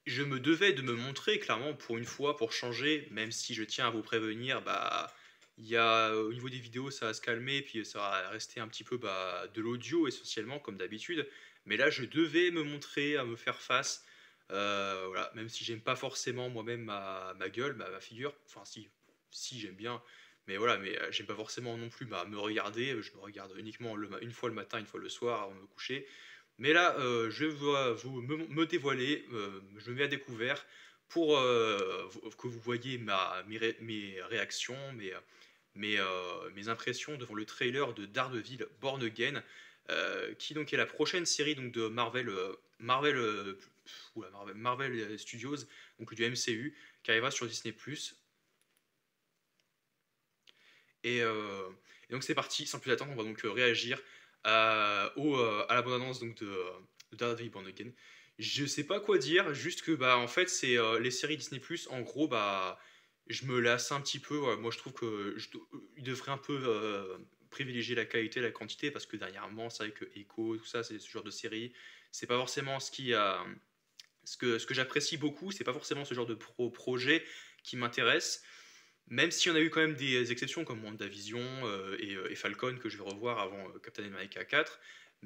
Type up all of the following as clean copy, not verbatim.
je me devais de me montrer clairement pour une fois, pour changer, même si je tiens à vous prévenir, bah, au niveau des vidéos, ça va se calmer, puis ça va rester un petit peu bah, de l'audio essentiellement, comme d'habitude. Mais là, je devais me montrer, à me faire face. Voilà, même si j'aime pas forcément moi-même ma gueule, ma figure. Enfin, si j'aime bien. Mais voilà, mais j'aime pas forcément non plus bah, me regarder. Je me regarde uniquement une fois le matin, une fois le soir avant de me coucher. Mais là, je vais me dévoiler, je me mets à découvert pour que vous voyez mes réactions, mes impressions devant le trailer de Daredevil Born Again, qui donc est la prochaine série donc, de Marvel Studios, donc du MCU, qui arrivera sur Disney+. Et donc c'est parti, sans plus attendre, on va donc réagir à la bande-annonce donc, de Daredevil Born Again. Je sais pas quoi dire, juste que bah en fait c'est les séries Disney+, en gros bah je me lasse un petit peu. Moi je trouve que il devrait un peu privilégier la qualité, la quantité, parce que dernièrement c'est vrai que Echo, tout ça, c'est ce genre de série, c'est pas forcément ce que j'apprécie beaucoup, c'est pas forcément ce genre de projet qui m'intéresse. Même s'il y en a eu quand même des exceptions comme WandaVision et Falcon que je vais revoir avant Captain America 4,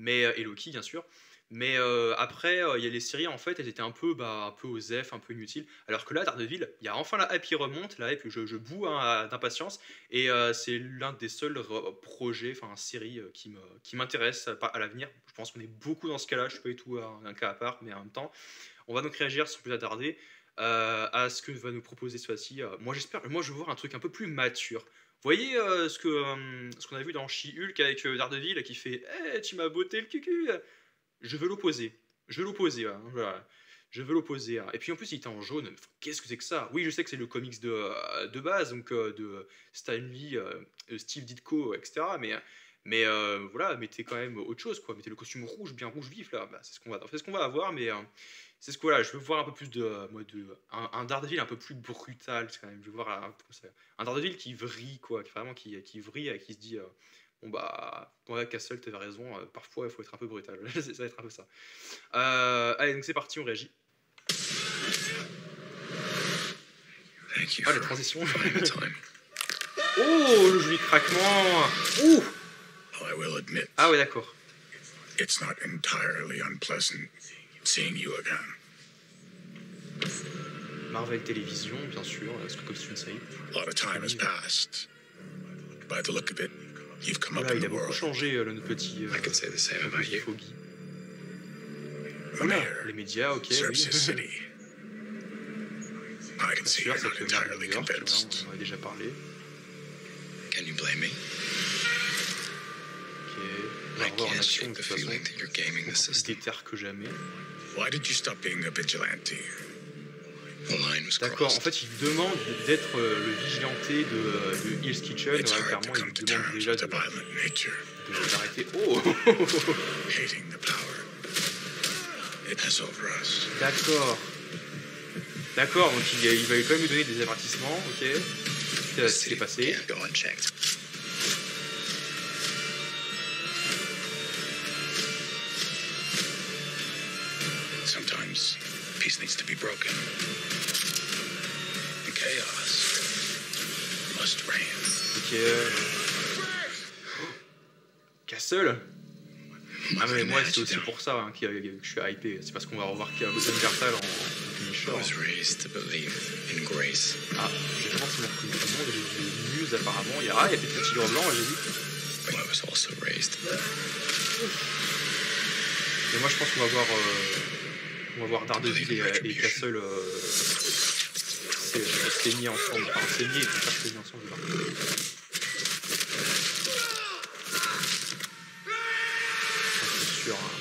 et Loki bien sûr. Mais après, il y a les séries en fait, elles étaient un peu osef, un peu inutiles. Alors que là, Daredevil, il y a enfin la hype qui remonte, la hype, je boue hein, d'impatience. Et c'est l'un des seuls projets, enfin séries qui m'intéresse à l'avenir. Je pense qu'on est beaucoup dans ce cas-là, je suis pas du tout un cas à part, mais en même temps. On va donc réagir sans plus attarder à ce que va nous proposer ce fois-ci. Moi je veux voir un truc un peu plus mature. Vous voyez ce qu'on a vu dans She-Hulk avec Daredevil qui fait tu m'as botté le cucu. Je veux l'opposer. Je veux l'opposer. Hein, voilà. Je veux l'opposer. Hein. Et puis en plus, il était en jaune. Enfin, qu'est-ce que c'est que ça? Oui, je sais que c'est le comics de base, donc de Stan Lee, Steve Ditko, etc. Mais voilà, mettez quand même autre chose, quoi. Mettez le costume rouge, bien rouge vif, là. Bah, c'est ce qu'on va avoir, mais c'est ce que voilà, je veux voir un peu plus un Daredevil un peu plus brutal quand même. Je veux voir un Daredevil qui vrille, quoi, qui vrille et qui se dit bon bah ouais, Castle, t'avais raison, parfois il faut être un peu brutal. Ça va être un peu ça. Allez, donc c'est parti, on réagit. Ah, les transitions. Oh, le joli craquement. Ouh. Ah ouais, d'accord. It's not entirely unpleasant seeing you again. Marvel Télévision, bien sûr, parce que comme c'est une série. A lot of time has passed. By the look of it, you've come up Voilà, in il the a beaucoup world. changé, notre petit I could say the same about you. Foggy. The Voilà, mayor les médias, ok, serves oui. his city. I can Bien see sûr, you're not cette maire de entirely New York, voilà, convinced. on en a déjà parlé. Can you blame me? Ok, on va I revoir en can't action de shake the toute façon. feeling that you're gaming the Beaucoup plus system. déter que jamais. Why did you stop being a vigilante? The line was D'accord, en crossed. fait, il lui demande d'être le vigilanté de Hell's Kitchen. It's Ouais, hard to clairement, il come lui to demande terms déjà with the violent nature, d'arrêter. Oh. hating the power. It has over us. D'accord. D'accord, donc il va quand même lui donner des avertissements, ok. C'est ce qui s'est passé. Can't go unchecked. Sometimes peace needs to be broken. And chaos must reign. Ok. Castle. Ah mais moi c'est aussi pour ça hein, que je suis hypé. C'est parce qu'on va revoir Zungartal en finisher. I was raised to believe in grace. Ah, j'ai pas forcément reconnu tout le monde, j'ai vu news apparemment. Il y a peut-être le tigre blanc, j'ai vu. But I was also raised. Mais moi je pense qu'on va voir Daredevil et Castle saigner ensemble. Enfin saigner et faire saigner ensemble. C'est sûr. Hein.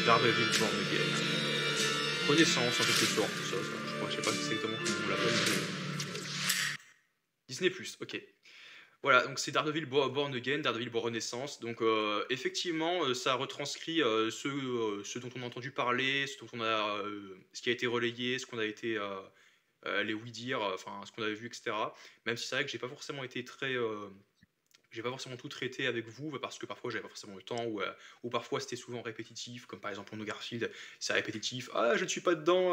Daredevil Born Again. Renaissance en quelque sorte, tout ça. Je sais pas exactement comment on l'appelle. Mais... Disney+, ok. Voilà, donc c'est Daredevil Born Again, Daredevil Born Renaissance. Donc effectivement, ça retranscrit ce dont on a entendu parler, ce qui a été relayé, ce qu'on a été les oui-dire, enfin ce qu'on avait vu, etc. Même si c'est vrai que j'ai pas forcément été j'ai pas forcément tout traité avec vous parce que parfois j'avais pas forcément le temps ou parfois c'était souvent répétitif, comme par exemple pour No Garfield, c'est répétitif. Ah, je ne suis pas dedans,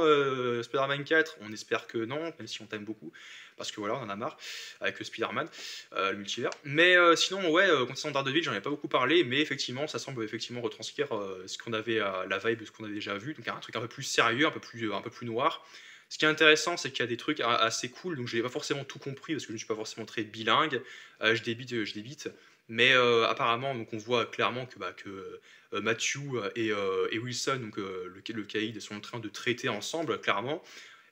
Spider-Man 4. On espère que non, même si on t'aime beaucoup, parce que voilà, on en a marre avec le Spider-Man, le multivers. Mais sinon, ouais, concernant Daredevil, j'en ai pas beaucoup parlé, mais effectivement, ça semble effectivement retranscrire ce qu'on avait, la vibe de ce qu'on avait déjà vu, donc un truc un peu plus sérieux, un peu plus noir. Ce qui est intéressant, c'est qu'il y a des trucs assez cool, donc je n'ai pas forcément tout compris parce que je ne suis pas forcément très bilingue. Je débite. Mais apparemment, donc on voit clairement que Matthew et Wilson, donc le caïd, sont en train de traiter ensemble, clairement.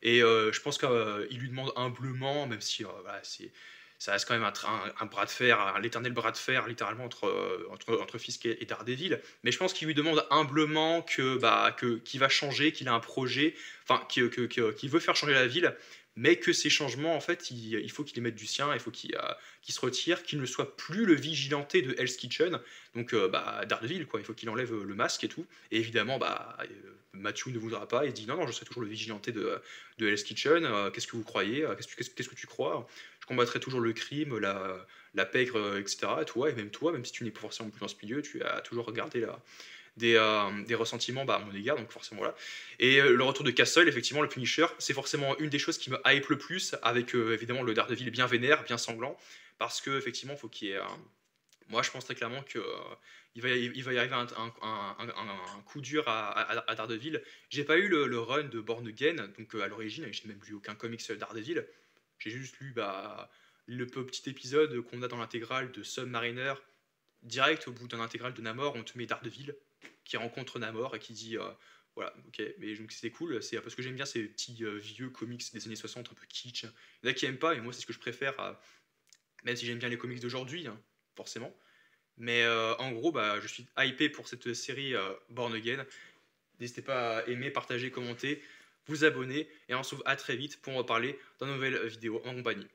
Et je pense qu'il lui demande humblement, même si voilà, ça reste quand même un bras de fer, l'éternel bras de fer, littéralement, entre Fisk et Daredevil. Mais je pense qu'il lui demande humblement qu'il va changer, qu'il a un projet, enfin, qu'il veut faire changer la ville, mais que ces changements, en fait, il faut qu'il y mette du sien, il faut qu'il se retire, qu'il ne soit plus le vigilanté de Hell's Kitchen, donc Daredevil, quoi. Il faut qu'il enlève le masque et tout. Et évidemment, Matthew ne voudra pas, il dit non, je serai toujours le vigilanté de Hell's Kitchen, qu'est-ce que vous croyez, qu'est-ce que tu crois, je combattrai toujours le crime, la pègre, etc. Et même toi, même si tu n'es pas forcément plus dans ce milieu, tu as toujours regardé des ressentiments à mon égard, donc forcément voilà. Et le retour de Castle, effectivement, le Punisher, c'est forcément une des choses qui me hype le plus, avec évidemment le Daredevil bien vénère, bien sanglant, parce que effectivement, faut qu'il y ait. Moi, je pense très clairement que il va y arriver un coup dur à Daredevil. J'ai pas eu le run de Born Again, donc à l'origine, j'ai même lu aucun comics Daredevil. J'ai juste lu le petit épisode qu'on a dans l'intégrale de Submariner. Direct au bout d'un intégral de Namor, on te met Daredevil qui rencontre Namor et qui dit voilà, ok, mais donc c'était cool, c'est parce que j'aime bien ces petits vieux comics des années 60 un peu kitsch. Il y en a qui aiment pas, et moi c'est ce que je préfère, même si j'aime bien les comics d'aujourd'hui, hein, forcément. Mais en gros, je suis hypé pour cette série Born Again. N'hésitez pas à aimer, partager, commenter, vous abonner, et on se retrouve à très vite pour en reparler dans une nouvelle vidéo en compagnie.